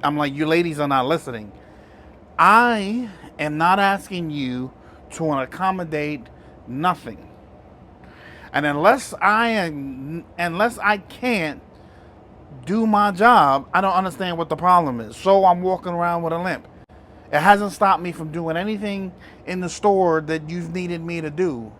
I'm like, you ladies are not listening. I am not asking you to accommodate nothing. And unless I can't do my job, I don't understand what the problem is. So I'm walking around with a limp. It hasn't stopped me from doing anything in the store that you've needed me to do.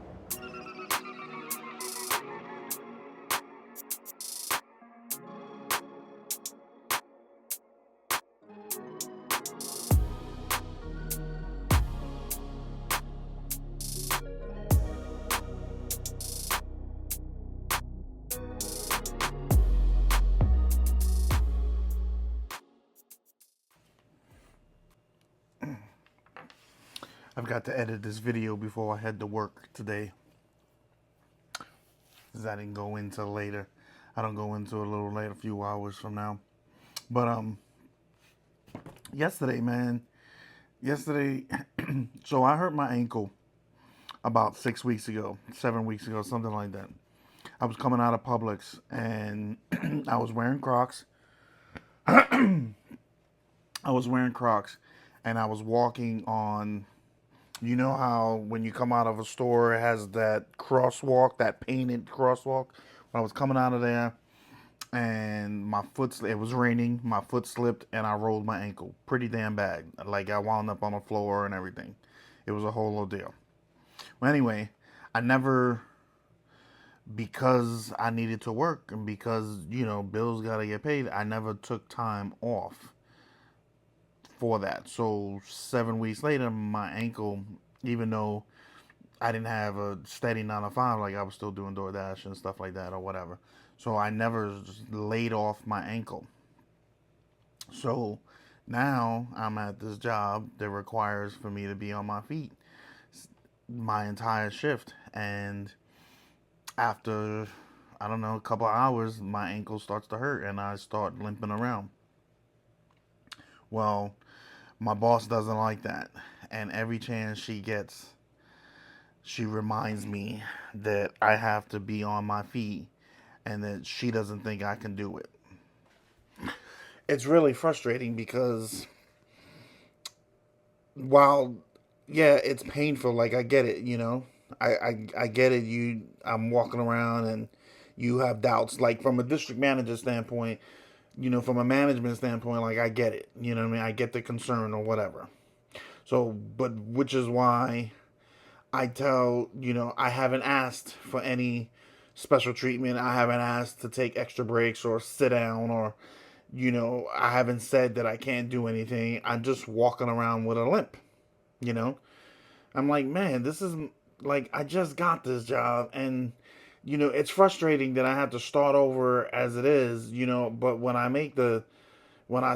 I've got to edit this video before I head to work today. Because I didn't go into later. I don't go into a little later, a few hours from now. But yesterday, man. Yesterday, so I hurt my ankle about 6 weeks ago, 7 weeks ago, something like that. I was coming out of Publix and I was wearing Crocs. I was wearing Crocs and I was walking on, you know how when you come out of a store, it has that crosswalk, that painted crosswalk. When I was coming out of there and my foot, it was raining, my foot slipped and I rolled my ankle pretty damn bad. Like I wound up on the floor and everything. It was a whole ordeal. Well, anyway, I never, because I needed to work and because, bills got to get paid, I never took time off for that. So 7 weeks later, my ankle, even though I didn't have a steady 9 to 5, like I was still doing DoorDash and stuff like that or whatever. So I never laid off my ankle. So now I'm at this job that requires for me to be on my feet my entire shift. And after, I don't know, a couple of hours, my ankle starts to hurt and I start limping around. Well, my boss doesn't like that. And every chance she gets, she reminds me that I have to be on my feet and that she doesn't think I can do it. It's really frustrating because while, yeah, it's painful, like I get it. I get it. I'm walking around and you have doubts. Like from a district manager standpoint, from a management standpoint, like I get it. You know what I mean? I get the concern or whatever. So, but which is why I tell, I haven't asked for any special treatment. I haven't asked to take extra breaks or sit down or, I haven't said that I can't do anything. I'm just walking around with a limp, you know? I'm like, man, this is like, I just got this job and, it's frustrating that I have to start over as it is, but when I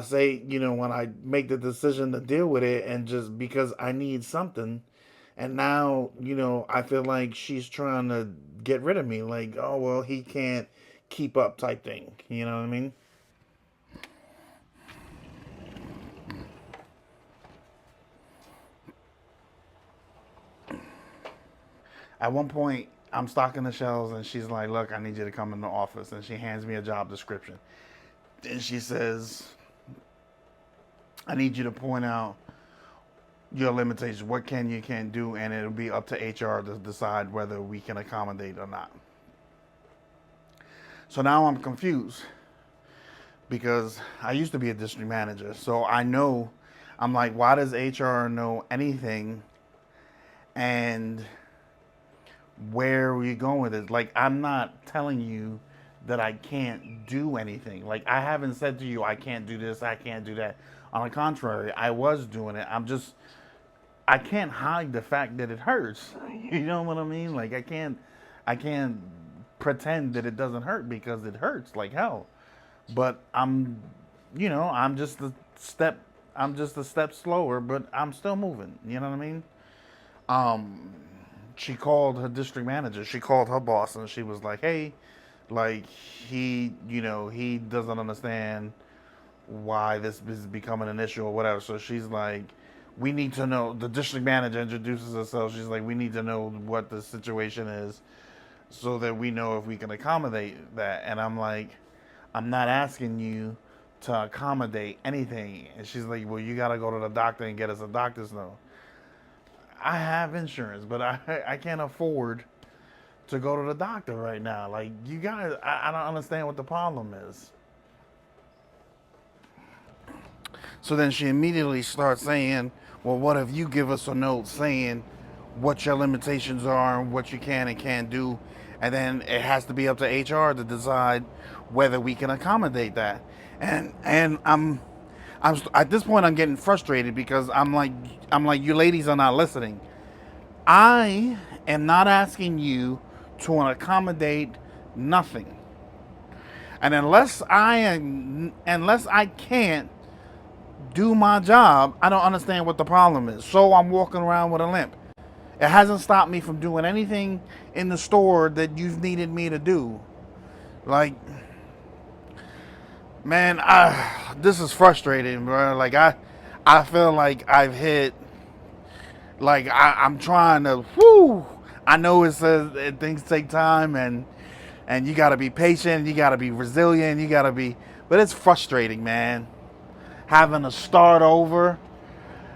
say, when I make the decision to deal with it and just because I need something, and now, I feel like she's trying to get rid of me. Like, oh, well, he can't keep up type thing. You know what I mean? At one point, I'm stocking the shelves and she's like, look, I need you to come in the office. And she hands me a job description. And she says, I need you to point out your limitations. What can you can't do? And it'll be up to HR to decide whether we can accommodate or not. So now I'm confused because I used to be a district manager. So I know, I'm like, why does HR know anything? And where are we going with it? Like, I'm not telling you that I can't do anything. Like, I haven't said to you, I can't do this, I can't do that. On the contrary, I was doing it. I can't hide the fact that it hurts. You know what I mean? Like, I can't pretend that it doesn't hurt because it hurts like hell. But I'm just a step, slower, but I'm still moving. You know what I mean? Um, she called her district manager. She called her boss, and she was like, "Hey, like he doesn't understand why this is becoming an issue or whatever." So she's like, "We need to know." The district manager introduces herself. She's like, "We need to know what the situation is, so that we know if we can accommodate that." And I'm like, "I'm not asking you to accommodate anything. And she's like, well, you got to go to the doctor and get us a doctor's note. I have insurance, but I can't afford to go to the doctor right now. Like, you guys, I don't understand what the problem is. So then she immediately starts saying, well, what if you give us a note saying what your limitations are and what you can and can't do? And then it has to be up to HR to decide whether we can accommodate that. And I'm at this point I'm getting frustrated because I'm like you ladies are not listening. I am not asking you to accommodate nothing. And unless I can't do my job, I don't understand what the problem is. So I'm walking around with a limp. It hasn't stopped me from doing anything in the store that you've needed me to do. Like, man, this is frustrating, bro. Like, I feel like I've hit, like, I'm trying to, I know it says that things take time and you got to be patient, you got to be resilient, but it's frustrating, man. Having to start over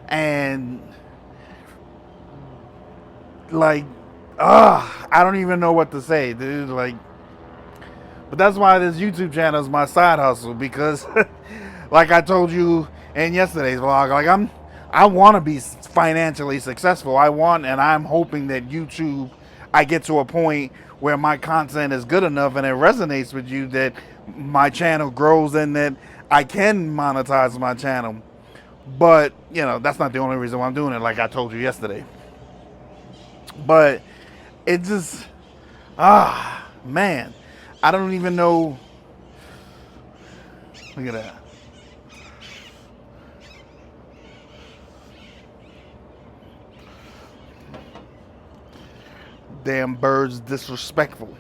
and, like, I don't even know what to say, dude. Like, but that's why this YouTube channel is my side hustle, because like I told you in yesterday's vlog, like I want to be financially successful. I'm hoping that YouTube, I get to a point where my content is good enough and it resonates with you, that my channel grows and that I can monetize my channel. But, you know, that's not the only reason why I'm doing it, like I told you yesterday. But it just, man, I don't even know. Look at that. Damn birds disrespectful.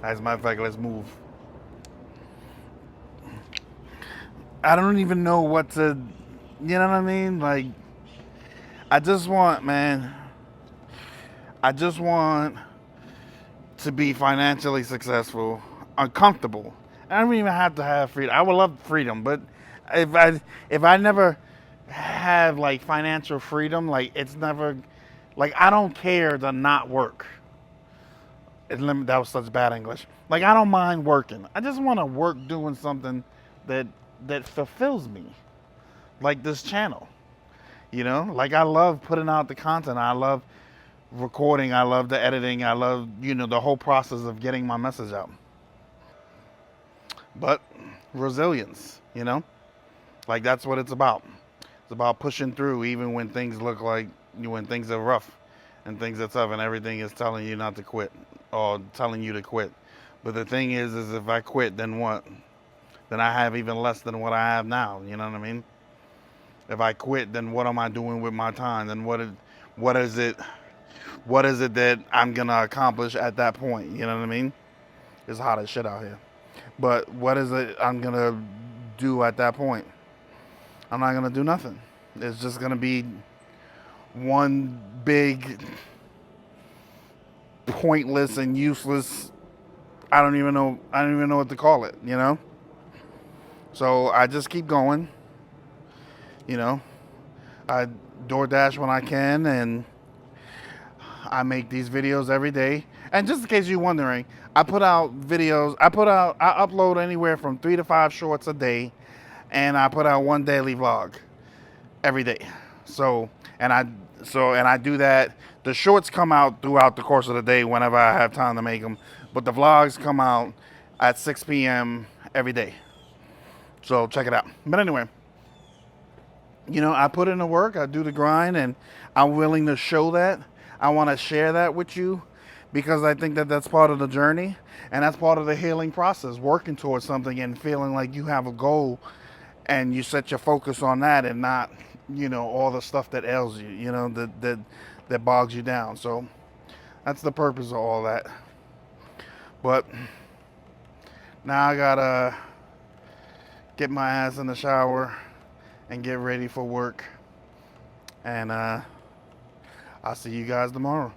As a matter of fact, let's move. I don't even know what to, you know what I mean? Like, I just want to be financially successful, uncomfortable. I don't even have to have freedom. I would love freedom, but if I never have like financial freedom, like it's never, like I don't care to not work. That was such bad English. Like I don't mind working. I just want to work doing something that fulfills me, like this channel. You know, like I love putting out the content. I love recording. I love the editing. I love, you know, the whole process of getting my message out. But resilience, you know, like that's what it's about. It's about pushing through even when things look like, when things are rough and things are tough and everything is telling you not to quit or telling you to quit. But the thing is if I quit, then what? Then I have even less than what I have now. You know what I mean? If I quit, then what am I doing with my time? Then what is it that I'm gonna accomplish at that point? You know what I mean? It's hot as shit out here. But what is it I'm gonna do at that point? I'm not gonna do nothing. It's just gonna be one big pointless and useless, I don't even know what to call it, you know? So I just keep going. You know, I DoorDash when I can, and I make these videos every day. And just in case you're wondering, I upload anywhere from 3 to 5 shorts a day, and I put out one daily vlog every day. So I do that. The shorts come out throughout the course of the day whenever I have time to make them, but the vlogs come out at 6 p.m. every day. So check it out. But anyway, you know, I put in the work, I do the grind, and I'm willing to show that. I want to share that with you because I think that that's part of the journey and that's part of the healing process, working towards something and feeling like you have a goal and you set your focus on that and not, you know, all the stuff that ails you, you know, that bogs you down. So that's the purpose of all that. But now I gotta get my ass in the shower and get ready for work. And I'll see you guys tomorrow.